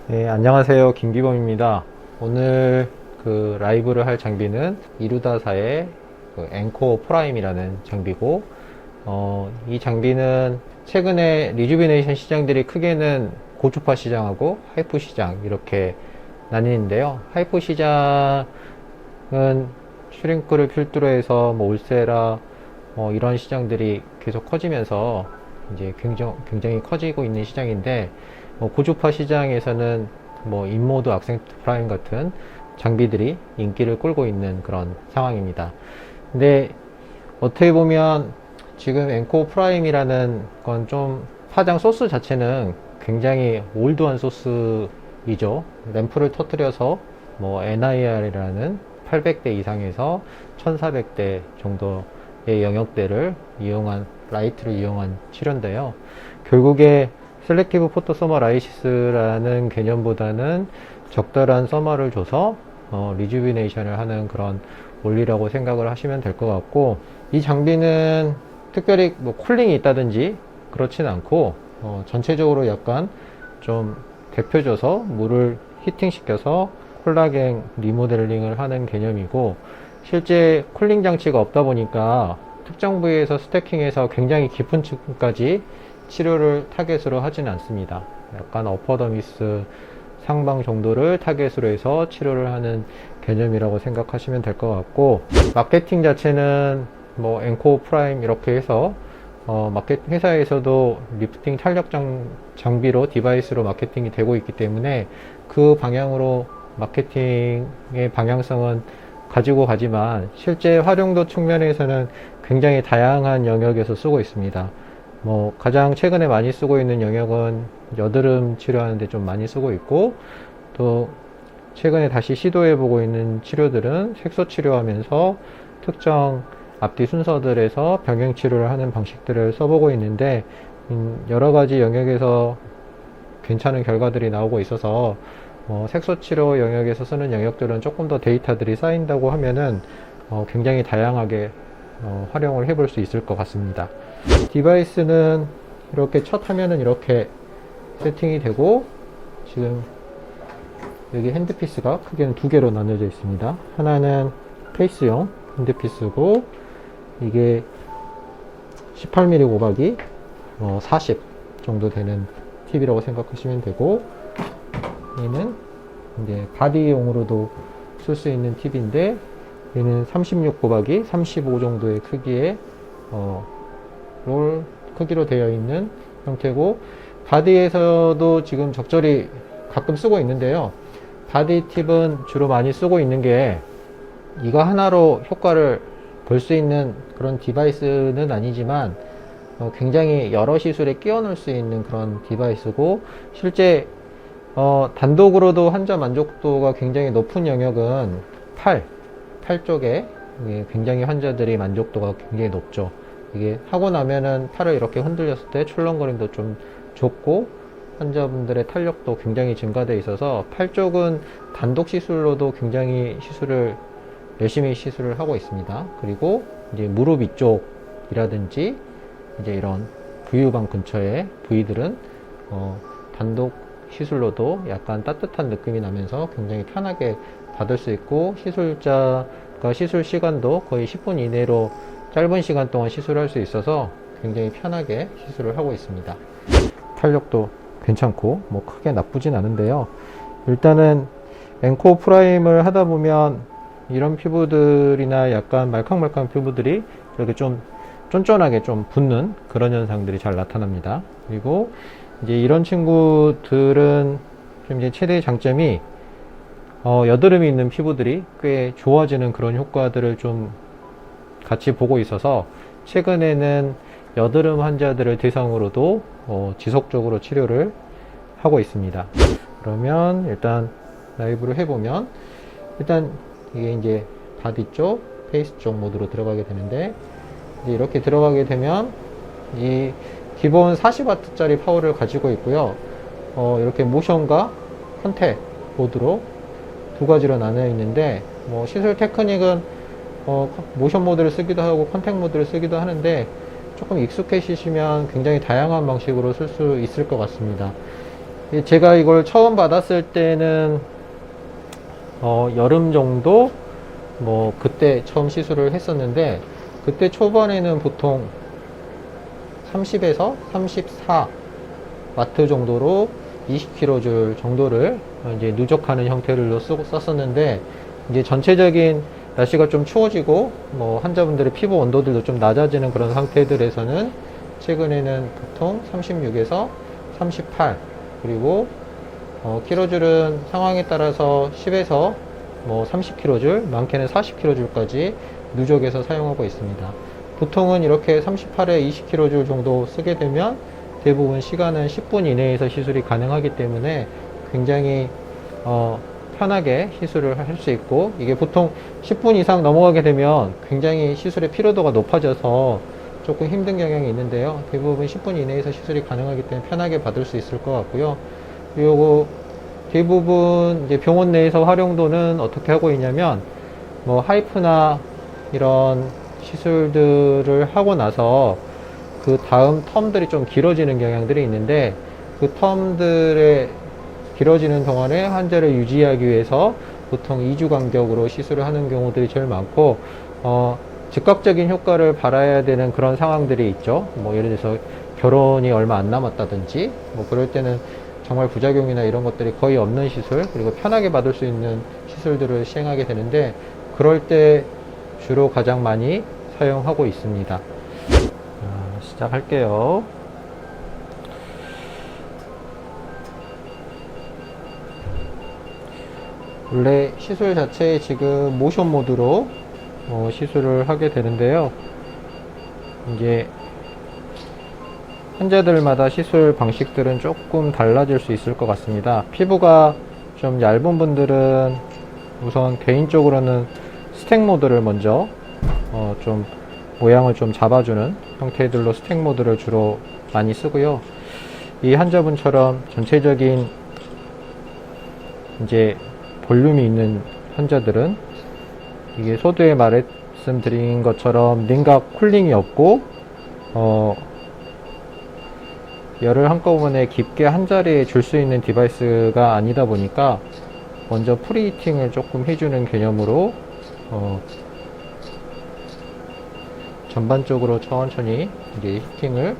네, 안녕하세요. 김기범입니다. 오늘 라이브를 할 장비는 이루다사의 엔코어 프라임이라는 장비고, 이 장비는 최근에 리주비네이션 시장들이 크게는 고주파 시장하고 하이프 시장 이렇게 나뉘는데요. 하이프 시장은 슈링크를 필두로 해서 뭐 올세라 이런 시장들이 계속 커지면서 이제 굉장히 커지고 있는 시장인데, 고주파 시장에서는 뭐 인모드 악센트 프라임 같은 장비들이 인기를 끌고 있는 그런 상황입니다. 근데 어떻게 보면 지금 엔코 프라임이라는 건 좀 파장 소스 자체는 굉장히 올드한 소스이죠. 램프를 터뜨려서 뭐 NIR이라는 800대 이상에서 1400대 정도의 영역대를 이용한 라이트를 이용한 치료인데요. 결국에 셀렉티브 포토 서머라이시스라는 개념보다는 적절한 서머를 줘서 리주비네이션을 하는 그런 원리라고 생각을 하시면 될 것 같고, 이 장비는 특별히 뭐 쿨링이 있다든지 그렇진 않고 전체적으로 약간 좀 데펴줘서 물을 히팅시켜서 콜라겐 리모델링을 하는 개념이고, 실제 쿨링 장치가 없다 보니까 특정 부위에서 스태킹해서 굉장히 깊은 층까지 치료를 타겟으로 하진 않습니다. 약간 어퍼더미스 상방 정도를 타겟으로 해서 치료를 하는 개념이라고 생각하시면 될 것 같고, 마케팅 자체는 뭐 엔코 프라임 이렇게 해서 마케팅 회사에서도 리프팅 탄력 장비로 디바이스로 마케팅이 되고 있기 때문에 그 방향으로 마케팅의 방향성은 가지고 가지만, 실제 활용도 측면에서는 굉장히 다양한 영역에서 쓰고 있습니다. 뭐 가장 최근에 많이 쓰고 있는 영역은 여드름 치료하는데 좀 많이 쓰고 있고, 또 최근에 다시 시도해보고 있는 치료들은 색소 치료하면서 특정 앞뒤 순서들에서 병행 치료를 하는 방식들을 써보고 있는데, 여러 가지 영역에서 괜찮은 결과들이 나오고 있어서 색소 치료 영역에서 쓰는 영역들은 조금 더 데이터들이 쌓인다고 하면은 굉장히 다양하게 활용을 해볼 수 있을 것 같습니다. 디바이스는 이렇게 첫 화면은 이렇게 세팅이 되고, 지금 여기 핸드피스가 크게는 두 개로 나눠져 있습니다. 하나는 페이스용 핸드피스고, 이게 18mm 곱하기 40 정도 되는 팁이라고 생각하시면 되고, 얘는 이제 바디용으로도 쓸 수 있는 팁인데, 얘는 36 곱하기 35 정도의 크기의 롤 크기로 되어 있는 형태고, 바디에서도 지금 적절히 가끔 쓰고 있는데요. 바디 팁은 주로 많이 쓰고 있는 게 이거 하나로 효과를 볼 수 있는 그런 디바이스는 아니지만 굉장히 여러 시술에 끼워 넣을 수 있는 그런 디바이스고, 실제 단독으로도 환자 만족도가 굉장히 높은 영역은 팔 쪽에 굉장히 환자들이 만족도가 굉장히 높죠. 이게 하고 나면은 팔을 이렇게 흔들렸을 때 출렁거림도 좀 적고 환자분들의 탄력도 굉장히 증가되어 있어서 팔 쪽은 단독 시술로도 굉장히 열심히 시술을 하고 있습니다. 그리고 이제 무릎 위쪽이라든지 이제 이런 부유방 근처의 부위들은 단독 시술로도 약간 따뜻한 느낌이 나면서 굉장히 편하게 받을 수 있고, 시술자가 시술 시간도 거의 10분 이내로 짧은 시간 동안 시술할 수 있어서 굉장히 편하게 시술을 하고 있습니다. 탄력도 괜찮고 뭐 크게 나쁘진 않은데요. 일단은 엔코 프라임을 하다 보면 이런 피부들이나 약간 말캉말캉한 피부들이 이렇게 좀 쫀쫀하게 좀 붓는 그런 현상들이 잘 나타납니다. 그리고 이제 이런 친구들은 좀 이제 최대의 장점이 여드름이 있는 피부들이 꽤 좋아지는 그런 효과들을 좀 같이 보고 있어서, 최근에는 여드름 환자들을 대상으로도 지속적으로 치료를 하고 있습니다. 그러면 일단 라이브를 해보면, 일단 이게 이제 바디 쪽, 페이스 쪽 모드로 들어가게 되는데, 이제 이렇게 들어가게 되면 이 기본 40W짜리 파워를 가지고 있고요. 이렇게 모션과 컨택 모드로 두 가지로 나눠 있는데, 뭐 시술 테크닉은 모션 모드를 쓰기도 하고 컨택 모드를 쓰기도 하는데, 조금 익숙해지시면 굉장히 다양한 방식으로 쓸 수 있을 것 같습니다. 제가 이걸 처음 받았을 때는 여름 정도 뭐 그때 처음 시술을 했었는데, 그때 초반에는 보통 30에서 34 와트 정도로 20kJ 정도를 이제 누적하는 형태로 썼었는데, 이제 전체적인 날씨가 좀 추워지고 뭐 환자분들의 피부 온도들도 좀 낮아지는 그런 상태들에서는 최근에는 보통 36에서 38, 그리고 킬로줄은 상황에 따라서 10에서 뭐 30kJ, 많게는 40kJ까지 누적해서 사용하고 있습니다. 보통은 이렇게 38에 20kJ 정도 쓰게 되면 대부분 시간은 10분 이내에서 시술이 가능하기 때문에 굉장히 편하게 시술을 할 수 있고, 이게 보통 10분 이상 넘어가게 되면 굉장히 시술의 피로도가 높아져서 조금 힘든 경향이 있는데요. 대부분 10분 이내에서 시술이 가능하기 때문에 편하게 받을 수 있을 것 같고요. 그리고 대부분 이제 병원 내에서 활용도는 어떻게 하고 있냐면, 뭐 하이프나 이런 시술들을 하고 나서 그 다음 텀들이 좀 길어지는 경향들이 있는데, 그 텀들의 길어지는 동안에 환자를 유지하기 위해서 보통 2주 간격으로 시술을 하는 경우들이 제일 많고, 즉각적인 효과를 바라야 되는 그런 상황들이 있죠. 뭐 예를 들어서 결혼이 얼마 안 남았다든지, 뭐 그럴 때는 정말 부작용이나 이런 것들이 거의 없는 시술, 그리고 편하게 받을 수 있는 시술들을 시행하게 되는데, 그럴 때 주로 가장 많이 사용하고 있습니다. 시작할게요. 원래 시술 자체에 지금 모션 모드로 시술을 하게 되는데요. 이제 환자들마다 시술 방식들은 조금 달라질 수 있을 것 같습니다. 피부가 좀 얇은 분들은 우선 개인적으로는 스택 모드를 먼저 좀 모양을 좀 잡아주는 형태들로 스택 모드를 주로 많이 쓰고요. 이 환자분처럼 전체적인 이제 볼륨이 있는 환자들은 이게 소두에 말씀드린 것처럼 냉각 쿨링이 없고 열을 한꺼번에 깊게 한 자리에 줄 수 있는 디바이스가 아니다 보니까 먼저 프리히팅을 조금 해주는 개념으로 전반적으로 천천히 이제 히팅을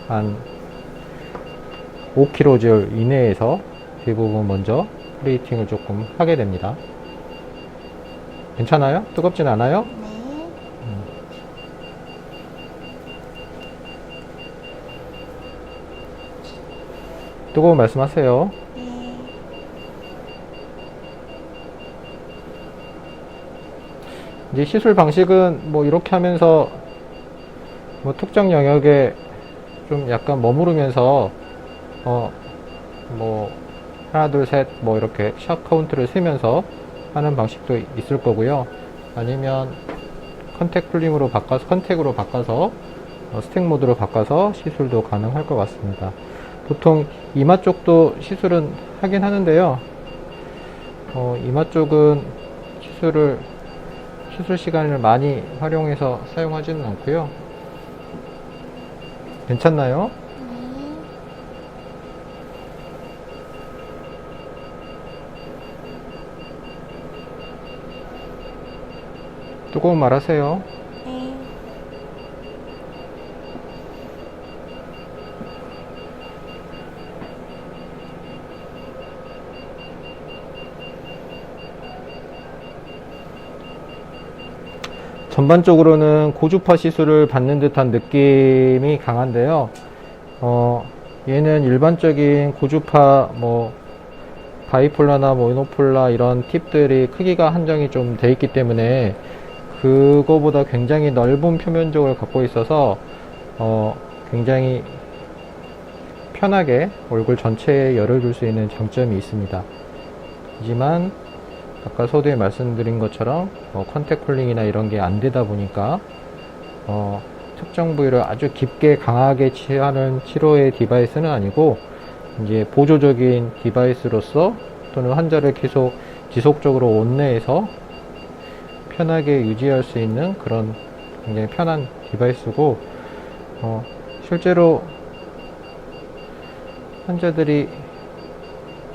한 5kJ 이내에서 대부분 먼저 프리히팅을 조금 하게 됩니다. 괜찮아요? 뜨겁진 않아요? 뜨거운 말씀하세요. 이제 시술 방식은 뭐 이렇게 하면서 뭐 특정 영역에 좀 약간 머무르면서 뭐 하나 둘 셋 뭐 이렇게 샷 카운트를 세면서 하는 방식도 있을 거고요. 아니면 컨택으로 바꿔서 스택 모드로 바꿔서 시술도 가능할 것 같습니다. 보통 이마 쪽도 시술은 하긴 하는데요. 이마 쪽은 시술 시간을 많이 활용해서 사용하지는 않고요. 괜찮나요? 뜨거운 말 하세요. 전반적으로는 고주파 시술을 받는 듯한 느낌이 강한데요. 얘는 일반적인 고주파 뭐 바이폴라나 모노폴라 이런 팁들이 크기가 한정이 좀 돼 있기 때문에 그거보다 굉장히 넓은 표면적을 갖고 있어서 굉장히 편하게 얼굴 전체에 열을 줄 수 있는 장점이 있습니다. 하지만 아까 서두에 말씀드린 것처럼 컨택 쿨링이나 이런 게 안 되다 보니까 특정 부위를 아주 깊게 강하게 하는 치료의 디바이스는 아니고, 이제 보조적인 디바이스로서 또는 환자를 계속 지속적으로 온내에서 편하게 유지할 수 있는 그런 굉장히 편한 디바이스고, 실제로 환자들이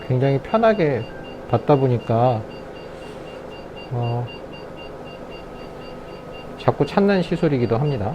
굉장히 편하게 받다 보니까 자꾸 찾는 시술이기도 합니다.